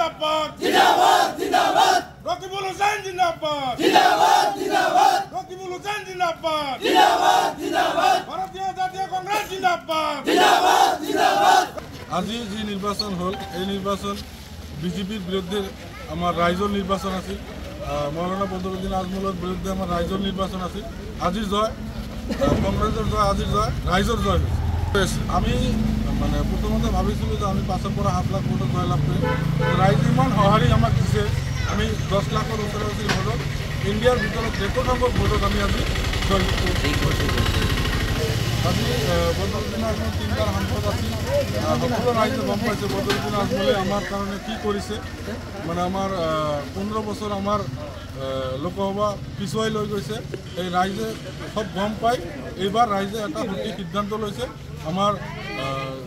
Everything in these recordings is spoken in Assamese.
জিন্দাবাদ জিন্দাবাদ জিন্দাবাদ রকিবুল হোসেন জিন্দাবাদ জিন্দাবাদ জিন্দাবাদ রকিবুল হোসেন জিন্দাবাদ জিন্দাবাদ জিন্দাবাদ ভারতীয় জাতীয় কংগ্রেস জিন্দাবাদ জিন্দাবাদ জিন্দাবাদ আজি যি নির্বাচন হল এই নির্বাচন বিজেপির বিরুদ্ধে আমার রাইজর নির্বাচন আছে মৌলানা বদরুদ্দিন আজমলের বিরুদ্ধে আমার রাইজর নির্বাচন আছে আজির জয় কংগ্রেসের জয় আজির জয় রাইজর জয় আমি মানে প্রথমত ভাবিছিলো যে আমি 5.5 লাখ ভোটত জয় লাভ কৰিম ৰাইজ ইমান সঁহাৰি আমাক দিছে আমি 10 লাখৰ ওচৰে ওচৰি ভোটত ইণ্ডিয়াৰ ভিতৰত ৰেকৰ্ড সংখ্যক ভোটত আমি আজি জয় আজি বদৰুদ্দিন আজমল 3বাৰ সাংসদ আছিল সকলো ৰাইজে গম পাইছে বদৰুদ্দিন আজমলে আমাৰ কাৰণে কি কৰিছে মানে আমাৰ 15 বছৰ আমাৰ লোকসভা পিছুৱাই লৈ গৈছে এই ৰাইজে সব গম পাই এইবাৰ ৰাইজে এটা সঠিক সিদ্ধান্ত লৈছে আমাৰ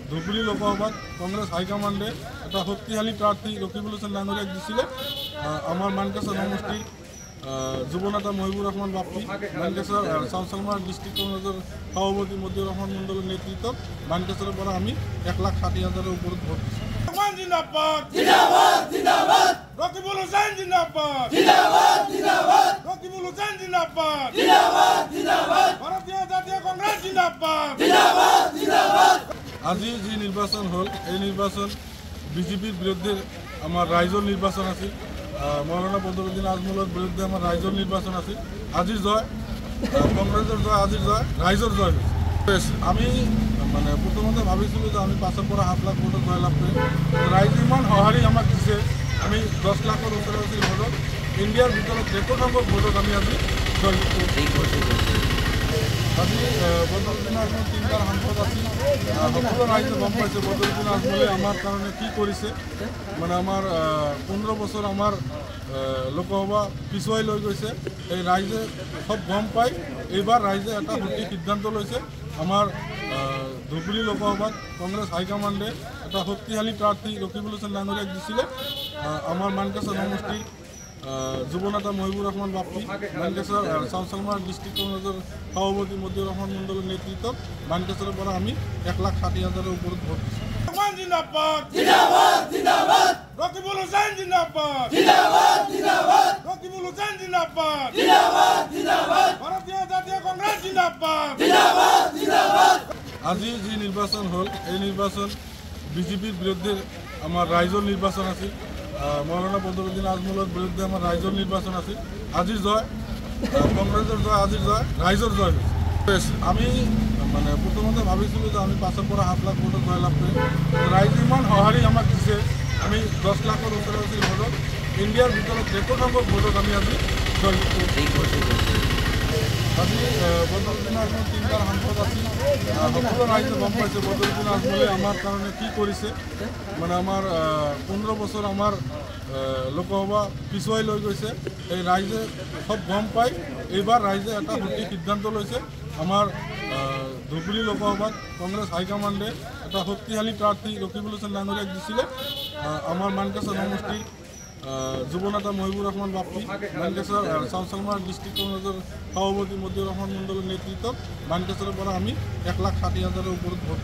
ধুবুৰী লোকসভাত কংগ্ৰেছ হাইকমাণ্ডে এটা শক্তিশালী প্ৰাৰ্থী ৰকিবুল হোসেন ডাঙৰীয়াক দিছিলে আমাৰ মানকাছাৰ সমষ্টিৰ যুৱ নেতা মহিবুৰ ৰহমান বাপ্পি মানকাছাৰ চাউচালমাৰ ডিস্ট্ৰিক্ট কংগ্ৰেসেৰ সভাপতি মতিউৰ ৰহমান মণ্ডলেৰ নেতৃত্বত মানকাছাৰেৰ পৰা আমি 1,60,000 উপৰত ভোট জিন্দাবাদ জিন্দাবাদ জিন্দাবাদ রকিবুল হোসেন জিন্দাবাদ জিন্দাবাদ জিন্দাবাদ রকিবুল হোসেন জিন্দাবাদ জিন্দাবাদ জিন্দাবাদ ভারতীয় জাতীয় কংগ্রেস জিন্দাবাদ জিন্দাবাদ জিন্দাবাদ আজি যি নির্বাচন হল এই নির্বাচন বিজেপির বিরুদ্ধে আমার রাইজর নির্বাচন আছে মৌলানা বদরুদ্দিন আজমলের বিরুদ্ধে আমার রাইজর নির্বাচন আছে আজির জয় কংগ্রেসের জয় আজির জয় রাইজর জয় আমি মানে প্রথমত ভাবিছিলো যে আমি 5.5 লাখ ভোটত জয় লাভ কৰিম ৰাইজ ইমান সঁহাৰি আমাক দিছে আমি 10 লাখৰ ওচৰে ওচৰি ভোটত ইণ্ডিয়াৰ ভিতৰত ৰেকৰ্ড সংখ্যক ভোটত আমি আজি জয় আজি বদৰুদ্দিন আজমল 3বাৰ সাংসদ আছিল সকলো ৰাইজে গম পাইছে বদৰুদ্দিন আজমলে আমাৰ কাৰণে কি কৰিছে মানে আমাৰ 15 বছৰ আমাৰ লোকসভা পিছুৱাই লৈ গৈছে এই ৰাইজে সব গম পাই এইবাৰ ৰাইজে এটা সঠিক সিদ্ধান্ত লৈছে আমাৰ ধুবুৰী লোকসভাত কংগ্ৰেছ হাইকমাণ্ডে এটা শক্তিশালী প্ৰাৰ্থী ৰকিবুল হোসেন ডাঙৰীয়াক দিছিলে আমাৰ মানকাছাৰ সমষ্টিৰ যুৱ নেতা মহিবুৰ ৰহমান বাপ্পি মানকাছাৰ চাউচালমাৰ ডিস্ট্ৰিক্ট কংগ্ৰেসেৰ সভাপতি মতিউৰ ৰহমান মণ্ডলেৰ নেতৃত্বত মানকাছাৰেৰ পৰা আমি 1,60,000 উপৰত ভোট জিন্দাবাদ জিন্দাবাদ জিন্দাবাদ রকিবুল হোসেন জিন্দাবাদ জিন্দাবাদ জিন্দাবাদ রকিবুল হোসেন জিন্দাবাদ জিন্দাবাদ জিন্দাবাদ ভারতীয় জাতীয় কংগ্রেস জিন্দাবাদ জিন্দাবাদ জিন্দাবাদ আজি যি নির্বাচন হল এই নির্বাচন বিজেপির বিরুদ্ধে আমার রাইজর নির্বাচন আছে মৌলানা বদরুদ্দিন আজমলের বিরুদ্ধে আমার রাইজর নির্বাচন আছে আজির জয় কংগ্রেসের জয় আজির জয় রাইজর জয় আমি মানে প্রথমত ভাবিছিলো যে আমি 5.5 লাখ ভোটত জয় লাভ কৰিম ৰাইজ ইমান সঁহাৰি আমাক দিছে আমি 10 লাখৰ ওচৰে ওচৰি ভোটত ইণ্ডিয়াৰ ভিতৰত ৰেকৰ্ড সংখ্যক ভোটত আমি আজি জয় আজি বদৰুদ্দিন আজমল 3বাৰ সাংসদ আছিল সকলো ৰাইজে গম পাইছে বদৰুদ্দিন আজমলে আমাৰ কাৰণে কি কৰিছে মানে আমাৰ 15 বছৰ আমাৰ লোকসভা পিছুৱাই লৈ গৈছে এই ৰাইজে সব গম পাই এইবাৰ ৰাইজে এটা সঠিক সিদ্ধান্ত লৈছে আমাৰ ধুবুৰী লোকসভাত কংগ্ৰেছ হাইকমাণ্ডে এটা শক্তিশালী প্ৰাৰ্থী ৰকিবুল হোসেন ডাঙৰীয়াক দিছিলে আমাৰ মানকাছাৰ সমষ্টিৰ যুৱ নেতা মহিবুৰ ৰহমান বাপ্পি মানকাছাৰ চাউচালমাৰ ডিস্ট্ৰিক্ট কংগ্ৰেসেৰ সভাপতি মতিউৰ ৰহমান মণ্ডলেৰ নেতৃত্বত মানকাছাৰেৰ পৰা আমি 1,60,000 উপৰত ভোট